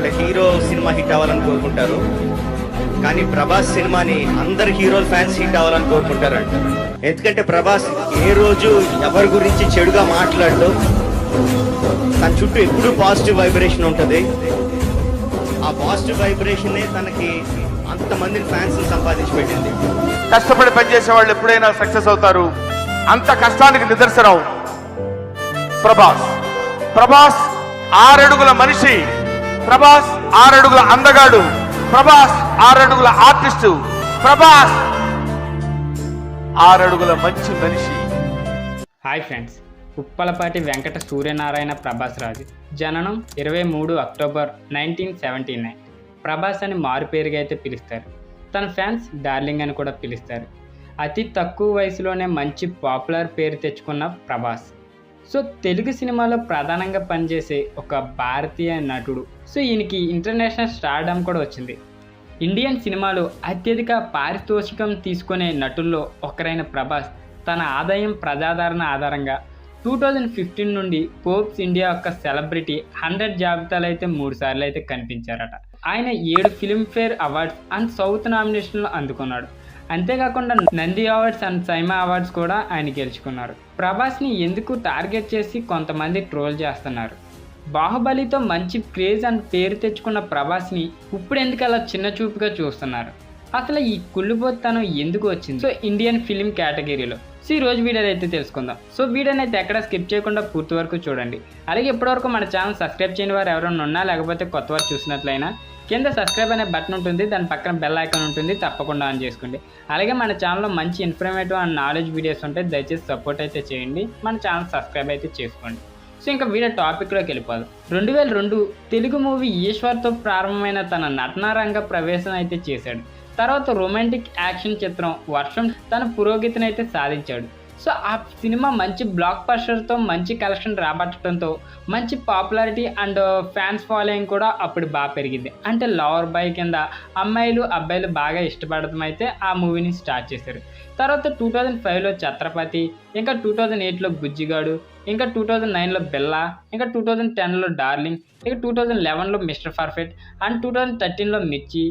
వాళ్ళ hero cinema hit అవ్వాలని కోరుకుంటారు, కానీ ప్రభాస్ సినిమాని అందరు హీరోల ఫ్యాన్స్ హిట్ అవ్వాలని కోరుకుంటారంట. ఎందుకంటే ప్రభాస్ ఏ రోజు ఎవరి గురించి చెడుగా మాట్లాడడు, తన చుట్టూ ఎప్పుడూ పాజిటివ్ వైబ్రేషన్ ఉంటుంది. ఆ పాజిటివ్ వైబ్రేషనే తనకి అంతమంది ఫ్యాన్స్ సంపాదించి పెట్టింది. కష్టపడి పనిచేసే వాళ్ళు ఎప్పుడైనా సక్సెస్ అవుతారు. అంత కష్టానికి నిదర్శనం ప్రభాస్. ప్రభాస్ 6 అడుగుల మనిషి, ప్రభాస్ 6 అడుగుల అందగాడు, ప్రభాస్ 6 అడుగుల ఆర్టిస్టు, ప్రభాస్ 6 అడుగుల మంచి మనిషి. హాయ్ ఫ్రెండ్స్, ఉప్పలపాటి వెంకట సూర్యనారాయణ ప్రభాస్ రాజు. జననం 23 అక్టోబర్ 1979. ప్రభాస్ అని మారు పేరుగా అయితే పిలుస్తారు. తన ఫ్యాన్స్ డార్లింగ్ అని కూడా పిలుస్తారు. అతి తక్కువ వయసులోనే మంచి పాపులర్ పేరు తెచ్చుకున్న ప్రభాస్. సో తెలుగు సినిమాలో ప్రధానంగా పనిచేసే ఒక భారతీయ నటుడు. సో ఈయనకి ఇంటర్నేషనల్ స్టార్డమ్ కూడా వచ్చింది. ఇండియన్ సినిమాలో అత్యధిక పారితోషికం తీసుకునే నటుల్లో ఒకరైన ప్రభాస్ తన ఆదాయం ప్రజాదరణ ఆధారంగా 2015 నుండి ఫోర్బ్స్ ఇండియా యొక్క సెలబ్రిటీ 100 జాబితాలు అయితే 3 సార్లు అయితే కనిపించారట. ఆయన 7 ఫిల్మ్ఫేర్ అవార్డ్స్ అండ్ సౌత్ నామినేషన్లు అందుకున్నాడు. అంతేకాకుండా Nandi awards and SIIMA awards కూడా ఆయన గెలుచుకున్నారు. ప్రభాస్ని ఎందుకు టార్గెట్ చేసి కొంతమంది ట్రోల్ చేస్తున్నారు. బాహుబలితో మంచి క్రేజ్ అండ్ పేరు తెచ్చుకున్న ప్రభాస్ని ఇప్పుడు ఎందుకు అలా చిన్న చూపుగా చూస్తున్నారు? అసలు ఈ కుళ్ళుబోతనం ఎందుకు వచ్చింది? సో ఇండియన్ ఫిలిం కేటగిరీలో సో ఈ రోజు వీడియోలో అయితే తెలుసుకుందాం. సో వీడియోని అయితే ఎక్కడ స్కిప్ చేయకుండా పూర్తి వరకు చూడండి. అలాగే ఇప్పటివరకు మన ఛానల్ సబ్స్క్రైబ్ చేయని వారు ఎవరైనా ఉన్నా, లేకపోతే కొత్త వారు చూసినట్లయినా కింద సబ్స్క్రైబ్ అనే బటన్ ఉంటుంది, దాని పక్కన బెల్ ఐకాన్ ఉంటుంది, తప్పకుండా ఆన్ చేసుకోండి. అలాగే మన ఛానల్లో మంచి ఇన్ఫర్మేటివ్ అండ్ నాలెడ్జ్ వీడియోస్ ఉంటాయి, దయచేసి సపోర్ట్ అయితే చేయండి, మన ఛానల్ సబ్స్క్రైబ్ అయితే చేసుకోండి. సో ఇంకా వీడియో టాపిక్లోకి వెళ్ళిపోదాం. 2002 తెలుగు మూవీ ఈశ్వర్తో ప్రారంభమైన తన నటనారంగ ప్రవేశం అయితే చేశాడు. తర్వాత రొమాంటిక్ యాక్షన్ చిత్రం వర్షం తన పురోగతిని అయితే సాధించాడు. సో ఆ సినిమా మంచి బ్లాక్ బస్టర్తో మంచి కలెక్షన్ రాబట్టడంతో మంచి పాపులారిటీ అండ్ ఫ్యాన్స్ ఫాలోయింగ్ కూడా అప్పుడు బాగా పెరిగింది. అంటే లవర్ బాయ్ కింద అమ్మాయిలు అబ్బాయిలు బాగా ఇష్టపడటం అయితే ఆ మూవీని స్టార్ట్ చేశారు. తర్వాత 2005లో ఛత్రపతి, ఇంకా 2008లో బుజ్జిగాడు, ఇంకా 2009లో బిల్లా, ఇంకా 2010లో డార్లింగ్, ఇంకా 2011లో మిస్టర్ పర్ఫెక్ట్ అండ్ 2013లో మిర్చి.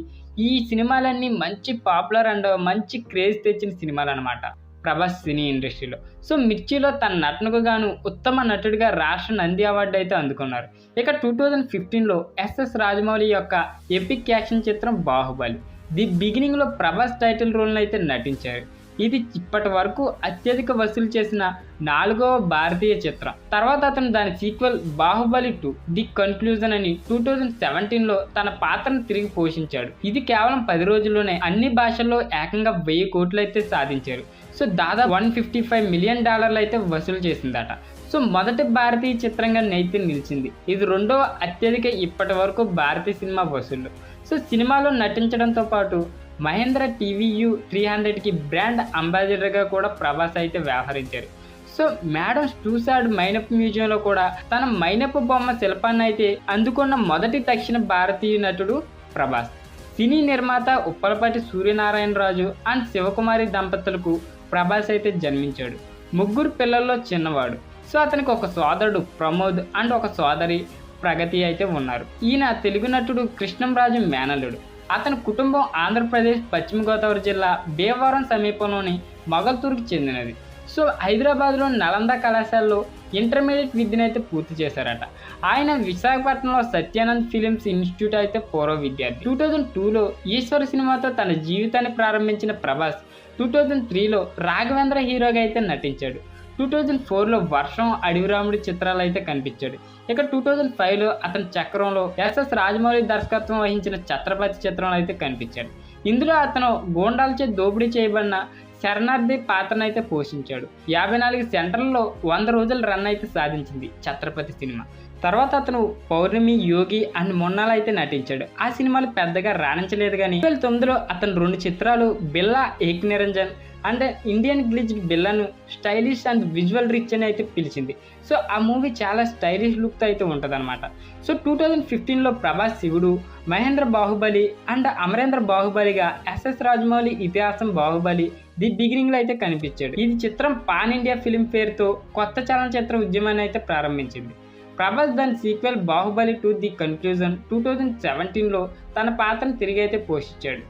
ఈ సినిమాలన్నీ మంచి పాపులర్ అండ్ మంచి క్రేజ్ తెచ్చిన సినిమాలు అనమాట ప్రభాస్ సినీ ఇండస్ట్రీలో. సో మిర్చిలో తన నటనకు గాను ఉత్తమ నటుడిగా రాష్ట్ర నంది అవార్డు అయితే అందుకున్నారు. ఇక 2015లో ఎస్ఎస్ రాజమౌళి యొక్క ఎపిక్ యాక్షన్ చిత్రం బాహుబలి ది బిగినింగ్లో ప్రభాస్ టైటిల్ రోల్ని అయితే నటించారు. ఇది ఇప్పటి వరకు అత్యధిక వసూలు చేసిన 4వ భారతీయ చిత్రం. తర్వాత అతను దాని సీక్వెల్ బాహుబలి 2 ది కన్క్లూజన్ అని 2017లో తన పాత్రను తిరిగి పోషించాడు. ఇది కేవలం 10 రోజుల్లోనే అన్ని భాషల్లో ఏకంగా 1000 కోట్లు అయితే సాధించారు. సో దాదాపు $155 మిలియన్ అయితే వసూలు చేసిందట. సో మొదటి భారతీయ చిత్రంగా అయితే నిలిచింది. ఇది 2వ అత్యధిక ఇప్పటి వరకు భారతీయ సినిమా వసూళ్లు. సో సినిమాలో నటించడంతో పాటు మహేంద్ర టీవీయు 300కి బ్రాండ్ అంబాసిడర్గా కూడా ప్రభాస్ అయితే వ్యవహరించారు. సో మేడమ్స్ టూసాడ్ మైనప్ మ్యూజియంలో కూడా తన మైనపు బొమ్మ శిల్పాన్ని అయితే అందుకున్న మొదటి దక్షిణ భారతీయ నటుడు ప్రభాస్. సినీ నిర్మాత ఉప్పలపాటి సూర్యనారాయణ రాజు అండ్ శివకుమారి దంపతులకు ప్రభాస్ అయితే జన్మించాడు. 3 పిల్లల్లో చిన్నవాడు. సో అతనికి ఒక సోదరుడు ప్రమోద్ అండ్ ఒక సోదరి ప్రగతి అయితే ఉన్నారు. ఈయన తెలుగు నటుడు కృష్ణంరాజు మేనల్లుడు. అతని కుటుంబం ఆంధ్రప్రదేశ్ పశ్చిమ గోదావరి జిల్లా భీమవరం సమీపంలోని మొగల్తూరుకు చెందినది. సో హైదరాబాద్లో నలంద కళాశాలలో ఇంటర్మీడియట్ విద్యను అయితే పూర్తి చేశారట. ఆయన విశాఖపట్నంలో సత్యానంద్ ఫిలిమ్స్ ఇన్స్టిట్యూట్ అయితే పూర్వ విద్యార్థి. 2002లో ఈశ్వర్ సినిమాతో తన జీవితాన్ని ప్రారంభించిన ప్రభాస్ 2003లో రాఘవేంద్ర హీరోగా అయితే నటించాడు. 2004లో వర్షం, అడవిరాముడి చిత్రాలు అయితే కనిపించాడు. ఇక 2005లో అతని చక్రంలో ఎస్ఎస్ రాజమౌళి దర్శకత్వం వహించిన ఛత్రపతి చిత్రంలో అయితే కనిపించాడు. ఇందులో అతను గోండాలచే దోపిడీ చేయబడిన శరణార్థి పాత్రను అయితే పోషించాడు. 54 సెంటర్లలో 100 రోజుల రన్ అయితే సాధించింది ఛత్రపతి సినిమా. తర్వాత అతను పౌర్ణమి, యోగి అండ్ మొన్నాలు అయితే నటించాడు. ఆ సినిమాలు పెద్దగా రాణించలేదు, కానీ 2009లో అతను 2 చిత్రాలు Billa, Ek Niranjan and Indian glitz బిల్లను స్టైలిష్ అండ్ విజువల్ రిచ్ అని అయితే పిలిచింది. సో ఆ మూవీ చాలా స్టైలిష్ లుక్తో అయితే ఉంటుంది అనమాట. సో 2015లో ప్రభాస్ శివుడు, మహేంద్ర బాహుబలి అండ్ అమరేంద్ర బాహుబలిగా ఎస్ఎస్ రాజమౌళి ఇతిహాసం బాహుబలి ది బిగినింగ్లో అయితే కనిపించాడు. ఈ చిత్రం పాన్ ఇండియా ఫిలిం పేరుతో కొత్త చలనచిత్ర ఉద్యమాన్ని అయితే ప్రారంభించింది. ప్రభాస్ దాని సీక్వెల్ బాహుబలి 2 ది కన్క్లూజన్ 2017లో తన పాత్రను తిరిగి అయితే పోషించాడు.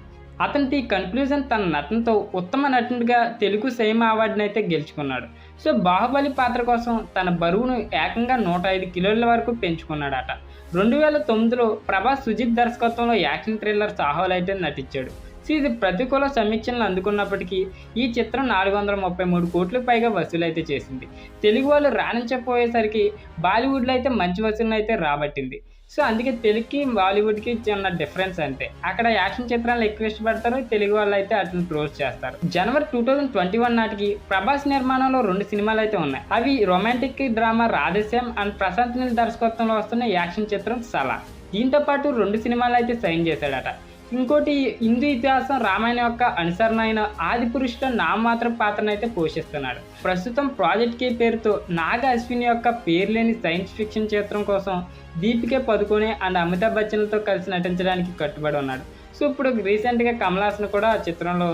అతని కన్క్లూజన్ తన నటనతో ఉత్తమ నటుడిగా తెలుగు సైమా అవార్డుని అయితే గెలుచుకున్నాడు. సో బాహుబలి పాత్ర కోసం తన బరువును ఏకంగా 105 కిలోల వరకు పెంచుకున్నాడట. 2009లో ప్రభాస్ సుజిత్ దర్శకత్వంలో యాక్షన్ థ్రిల్లర్ సాహోలో అయితే నటించాడు. సో ఇది ప్రతికూల సమీక్షలను అందుకున్నప్పటికీ ఈ చిత్రం 433 కోట్లకు పైగా వసూలు అయితే చేసింది. తెలుగు వాళ్ళు రాణించకపోయేసరికి బాలీవుడ్లో అయితే మంచి వసూలు అయితే రాబట్టింది. సో అందుకే తెలుగుకి బాలీవుడ్కి చిన్న డిఫరెన్స్ అంతే. అక్కడ యాక్షన్ చిత్రాలు ఎక్కువ ఇష్టపడతారు, తెలుగు వాళ్ళు అయితే అతను ట్రోల్స్ చేస్తారు. జనవరి 2021 నాటికి ప్రభాస్ నిర్మాణంలో 2 సినిమాలు అయితే ఉన్నాయి. అవి romantic drama Radhe Shyam and Prashanth Neel దర్శకత్వంలో వస్తున్న యాక్షన్ చిత్రం సలా. దీంతో పాటు 2 సినిమాలు అయితే సైన్ చేశాడట. ఇంకోటి హిందూ ఇతిహాసం రామాయణం యొక్క అనుసరణ అయిన ఆదిపురుషులో నామమాత్ర పాత్రను అయితే పోషిస్తున్నాడు. ప్రస్తుతం ప్రాజెక్ట్ కే పేరుతో నాగ అశ్విని యొక్క పేరు లేని సైన్స్ ఫిక్షన్ చిత్రం కోసం దీపికా పదుకొనే అండ్ అమితాబ్ బచ్చన్లతో కలిసి నటించడానికి కట్టుబడి ఉన్నాడు. సో ఇప్పుడు రీసెంట్గా కమల్ హాసన్ కూడా ఆ చిత్రంలో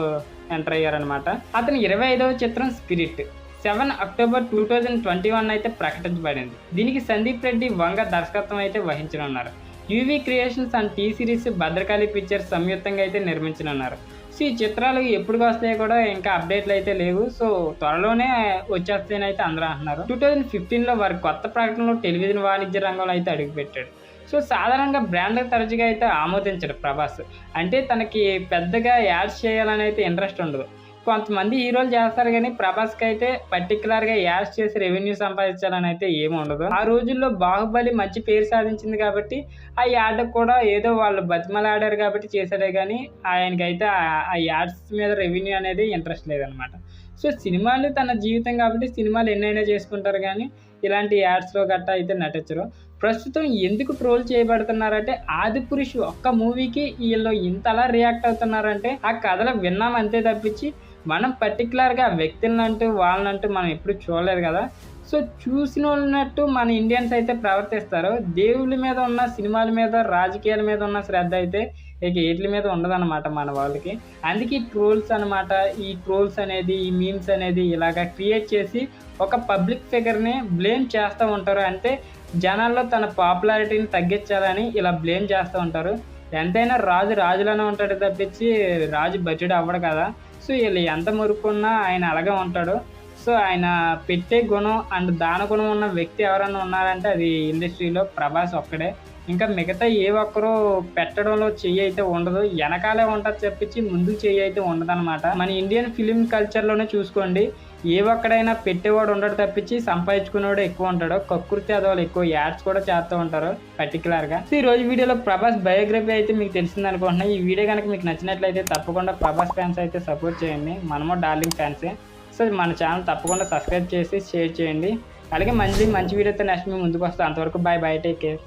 ఎంటర్ అయ్యారనమాట. అతని 25వ చిత్రం స్పిరిట్ 7 అక్టోబర్ 2021 అయితే ప్రకటించబడింది. దీనికి సందీప్ రెడ్డి వంగ దర్శకత్వం అయితే వహించనున్నారు. UV Creations and T Series Bhadrakali Pictures సంయుక్తంగా అయితే నిర్మించనున్నారు. సో ఈ చిత్రాలు ఎప్పుడు వస్తాయో కూడా ఇంకా అప్డేట్లు అయితే లేవు. సో త్వరలోనే వచ్చేస్తాయని అయితే అందరూ అంటున్నారు. 2015లో వారి కొత్త ప్రకటనలో టెలివిజన్ వాణిజ్య రంగంలో అయితే అడుగుపెట్టాడు. సో సాధారణంగా బ్రాండ్లకు తరచుగా అయితే ఆమోదించడు ప్రభాస్. అంటే తనకి పెద్దగా యాడ్స్ చేయాలని అయితే ఇంట్రెస్ట్ ఉండదు. కొంతమంది హీరోలు చేస్తారు కానీ ప్రభాస్కి అయితే పర్టికులర్గా యాడ్స్ చేసి రెవెన్యూ సంపాదించాలని అయితే ఏమి ఉండదు. ఆ రోజుల్లో బాహుబలి మంచి పేరు సాధించింది కాబట్టి ఆ యాడ్ కూడా ఏదో వాళ్ళు బతిమలాడారు కాబట్టి చేశాడే కానీ ఆయనకైతే ఆ యాడ్స్ మీద రెవెన్యూ అనేది ఇంట్రెస్ట్ లేదనమాట. సో సినిమాలు తన జీవితం కాబట్టి సినిమాలు ఎన్నైనా చేసుకుంటారు కానీ ఇలాంటి యాడ్స్లో గట్టా అయితే నటించరు. ప్రస్తుతం ఎందుకు ట్రోల్ చేయబడుతున్నారంటే ఆదిపురుష్ ఒక్క మూవీకి వీళ్ళు ఇంతలా రియాక్ట్ అవుతున్నారంటే ఆ కథలు విన్నాం అంతే తప్పించి మనం పర్టికులర్గా వ్యక్తులనంటూ వాళ్ళనంటూ మనం ఎప్పుడు చూడలేదు కదా. సో చూసిన వాళ్ళనట్టు మన ఇండియన్స్ అయితే ప్రవర్తిస్తారు. దేవుళ్ళ మీద ఉన్న సినిమాల మీద రాజకీయాల మీద ఉన్న శ్రద్ధ అయితే ఇక వీటి మీద ఉండదన్నమాట మన వాళ్ళకి. అందుకే ఈ ట్రోల్స్ అనమాట. ఈ ట్రోల్స్ అనేది ఈ మీమ్స్ అనేది ఇలాగ క్రియేట్ చేసి ఒక పబ్లిక్ ఫిగర్ని బ్లేమ్ చేస్తూ ఉంటారు. అంటే జనాల్లో తన పాపులారిటీని తగ్గించాలని ఇలా బ్లేమ్ చేస్తూ ఉంటారు. ఎంతైనా రాజు రాజులోనే ఉంటాడు తప్పించి రాజు బడ్జెట్ అవ్వడు కదా. సో వీళ్ళు ఎంత మురుక్కున్నా ఆయన అలాగే ఉంటాడు. సో ఆయన పెట్టే గుణం అండ్ దాన గుణం ఉన్న వ్యక్తి ఎవరైనా ఉన్నారంటే అది ఇండస్ట్రీలో ప్రభాస్ ఒక్కడే. ఇంకా మిగతా ఏ ఒక్కరూ పెట్టడంలో చెయ్యి అయితే ఉండదు, వెనకాలే ఉంటుంది తప్పించి ముందుకు చెయ్యి అయితే ఉండదన్నమాట. మన ఇండియన్ ఫిలిం కల్చర్లోనే చూసుకోండి, ఏ ఒక్కడైనా పెట్టేవాడు ఉండడు తప్పించి సంపాదించుకునేవాడు ఎక్కువ ఉంటాడు. కక్కుర్తి అదవాళ్ళు ఎక్కువ యాడ్స్ కూడా చేస్తూ ఉంటారు పర్టికులర్గా. సో ఈ రోజు వీడియోలో ప్రభాస్ బయోగ్రఫీ అయితే మీకు తెలిసింది అనుకుంటున్నా. ఈ వీడియో కనుక మీకు నచ్చినట్లయితే తప్పకుండా ప్రభాస్ ఫ్యాన్స్ అయితే సపోర్ట్ చేయండి. మనమో డార్లింగ్ ఫ్యాన్సే. సో మన ఛానల్ తప్పకుండా సబ్స్క్రైబ్ చేసి షేర్ చేయండి. అలాగే మంచి వీడియోతో నెక్స్ట్ మేము ముందుకు వస్తాం. అంతవరకు బాయ్, టేక్ కేర్.